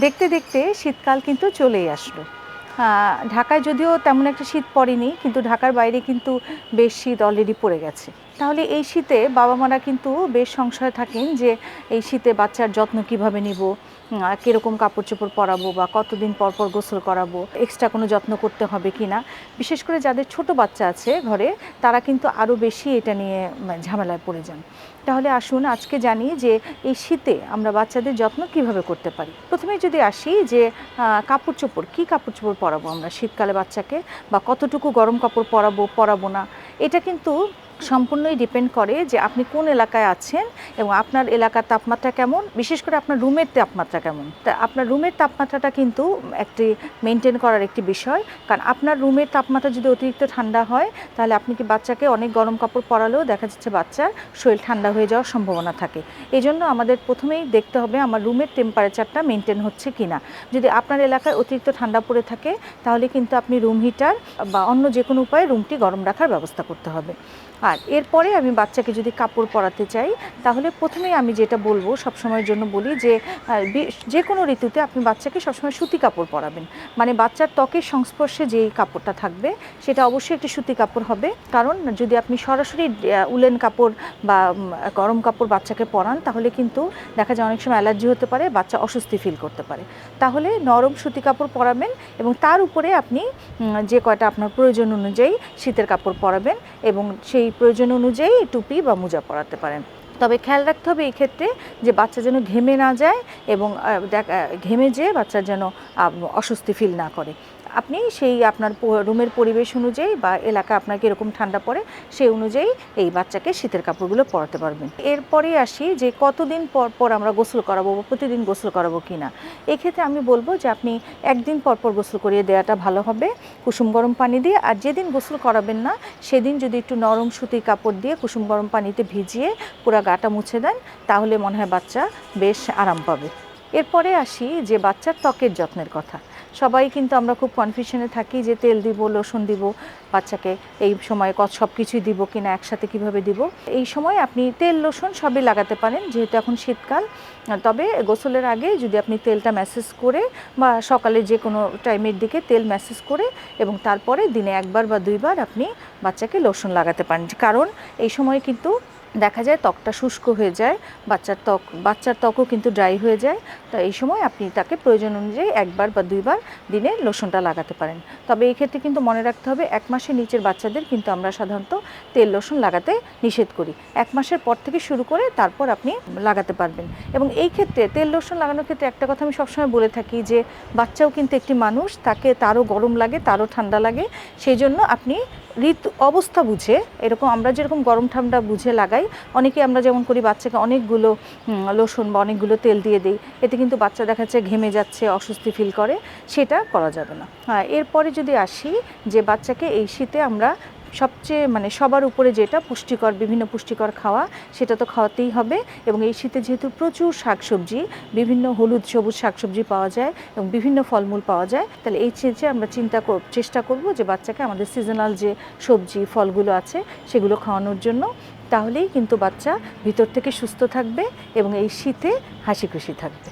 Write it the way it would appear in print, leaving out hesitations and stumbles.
দেখতে দেখতে শীতকাল কিন্তু চলেই আসলো। ঢাকায় যদিও তেমন একটা শীত পড়েনি, কিন্তু ঢাকার বাইরে কিন্তু বেশ শীত অলরেডি পড়ে গেছে। তাহলে এই শীতে বাবা মারা কিন্তু বেশ সংশয়ে থাকেন যে এই শীতে বাচ্চার যত্ন কিভাবে নিব, কীরকম কাপড় চোপড় পরাবো বা কতদিন পর পর গোসল করাবো, এক্সট্রা কোনো যত্ন করতে হবে কি না। বিশেষ করে যাদের ছোট বাচ্চা আছে ঘরে, তারা কিন্তু আরও বেশি এটা নিয়ে ঝামেলায় পড়ে যান। তাহলে আসুন আজকে জানি যে এই শীতে আমরা বাচ্চাদের যত্ন কিভাবে করতে পারি। প্রথমে যদি আসি যে কাপড় চোপড়, কী কাপড় চোপড় পরাবো আমরা শীতকালে বাচ্চাকে, বা কতটুকু গরম কাপড় পরাবো না, এটা কিন্তু সম্পূর্ণই ডিপেন্ড করে যে আপনি কোন এলাকায় আছেন এবং আপনার এলাকার তাপমাত্রা কেমন, বিশেষ করে আপনার রুমের তাপমাত্রা কেমন। তা আপনার রুমের তাপমাত্রাটা কিন্তু একটি মেনটেন করার একটি বিষয়, কারণ আপনার রুমের তাপমাত্রা যদি অতিরিক্ত ঠান্ডা হয়, তাহলে আপনি কি বাচ্চাকে অনেক গরম কাপড় পরালেও দেখা যাচ্ছে বাচ্চার শরীর ঠান্ডা হয়ে যাওয়ার সম্ভাবনা থাকে। এই জন্য আমাদের প্রথমেই দেখতে হবে আমার রুমের টেম্পারেচারটা মেনটেন হচ্ছে কি না। যদি আপনার এলাকায় অতিরিক্ত ঠান্ডা পড়ে থাকে, তাহলে কিন্তু আপনি রুম হিটার বা অন্য যে কোনো উপায়ে রুমটি গরম রাখার ব্যবস্থা করতে হবে। আর এরপরে আমি বাচ্চাকে যদি কাপড় পরাতে চাই, তাহলে প্রথমেই আমি যেটা বলবো, সবসময়ের জন্য বলি যে কোনো ঋতুতে আপনি বাচ্চাকে সবসময় সুতি কাপড় পরাবেন। মানে বাচ্চার ত্বকের সংস্পর্শে যেই কাপড়টা থাকবে সেটা অবশ্যই একটি সুতি কাপড় হবে। কারণ যদি আপনি সরাসরি উলেন কাপড় বা গরম কাপড় বাচ্চাকে পরান, তাহলে কিন্তু দেখা যায় অনেক সময় অ্যালার্জি হতে পারে, বাচ্চা অস্বস্তি ফিল করতে পারে। তাহলে নরম সুতি কাপড় পরাবেন এবং তার উপরে আপনি যে কয়টা আপনার প্রয়োজন অনুযায়ী শীতের কাপড় পরাবেন এবং সেই প্রয়োজন অনুযায়ী টুপি বা মোজা পরাতে পারেন। তবে খেয়াল রাখতে হবে এই ক্ষেত্রে যে বাচ্চা যেন ঘেমে না যায় এবং ঘেমে যেয়ে বাচ্চা যেন অস্বস্তি ফিল না করে। আপনি সেই আপনার রুমের পরিবেশ অনুযায়ী বা এলাকা আপনার কীরকম ঠান্ডা পড়ে সেই অনুযায়ী এই বাচ্চাকে শীতের কাপড়গুলো পরাতে পারবেন। এরপরে আসি যে কতদিন পর পর আমরা গোসল করাবো বা প্রতিদিন গোসল করাবো কি না। এক্ষেত্রে আমি বলবো যে আপনি একদিন পর পর গোসল করিয়ে দেওয়াটা ভালো হবে কুসুম গরম পানি দিয়ে। আর যেদিন গোসল করাবেন না, সেদিন যদি একটু নরম সুতির কাপড় দিয়ে কুসুম গরম পানিতে ভিজিয়ে পুরো গাটা মুছে দেন, তাহলে মনে হয় বাচ্চা বেশ আরাম পাবে। এরপরে আসি যে বাচ্চার ত্বকের যত্নের কথা। সবাই কিন্তু আমরা খুব কনফিউশনে থাকি যে তেল দিব, লোশন দিব, বাচ্চাকে এই সময় সব কিছুই দিব কিনা, একসাথে কিভাবে দিব। এই সময় আপনি তেল লোশন সবই লাগাতে পারেন, যেহেতু এখন শীতকাল। তবে গোসলের আগে যদি আপনি তেলটা ম্যাসেজ করে বা সকালে যে কোনো টাইমের দিকে তেল ম্যাসেজ করে এবং তারপরে দিনে একবার বা দুইবার আপনি বাচ্চাকে লোশন লাগাতে পারেন। কারণ এই সময় কিন্তু দেখা যায় ত্বকটা শুষ্ক হয়ে যায়, বাচ্চার ত্বকও কিন্তু ড্রাই হয়ে যায়। তো এই সময় আপনি তাকে প্রয়োজন অনুযায়ী একবার বা দুইবার দিনে লোশনটা লাগাতে পারেন। তবে এই ক্ষেত্রে কিন্তু মনে রাখতে হবে 1 মাসের নিচের বাচ্চাদের কিন্তু আমরা সাধারণত তেল লোশন লাগাতে নিষেধ করি। 1 মাসের পর থেকে শুরু করে তারপর আপনি লাগাতে পারবেন। এবং এই ক্ষেত্রে তেল লোশন লাগানোর ক্ষেত্রে একটা কথা আমি সবসময় বলে থাকি যে বাচ্চাও কিন্তু একটি মানুষ, তারও গরম লাগে, তারও ঠান্ডা লাগে। সেই জন্য আপনি ঋতু অবস্থা বুঝে, এরকম আমরা যেরকম গরম ঠান্ডা বুঝে লাগাই, অনেকে আমরা যেমন করি বাচ্চাকে অনেকগুলো লোশন বা অনেকগুলো তেল দিয়ে দিই, এতে কিন্তু বাচ্চা দেখা যাচ্ছে ঘেমে যাচ্ছে, অস্বস্তি ফিল করে, সেটা করা যাবে না। এরপরে যদি আসি যে বাচ্চাকে এই শীতে আমরা সবচেয়ে সবার উপরে যেটা পুষ্টিকর, বিভিন্ন পুষ্টিকর খাওয়া, সেটা তো খাওয়াতেই হবে। এবং এই শীতে যেহেতু প্রচুর শাকসবজি, বিভিন্ন হলুদ সবুজ শাকসবজি পাওয়া যায় এবং বিভিন্ন ফলমূল পাওয়া যায়, তাহলে এই চেয়ে আমরা চেষ্টা করব যে বাচ্চাকে আমাদের সিজনাল যে সবজি ফলগুলো আছে সেগুলো খাওয়ানোর জন্য। তাহলেই কিন্তু বাচ্চা ভিতর থেকে সুস্থ থাকবে এবং এই শীতে হাসি খুশি থাকবে।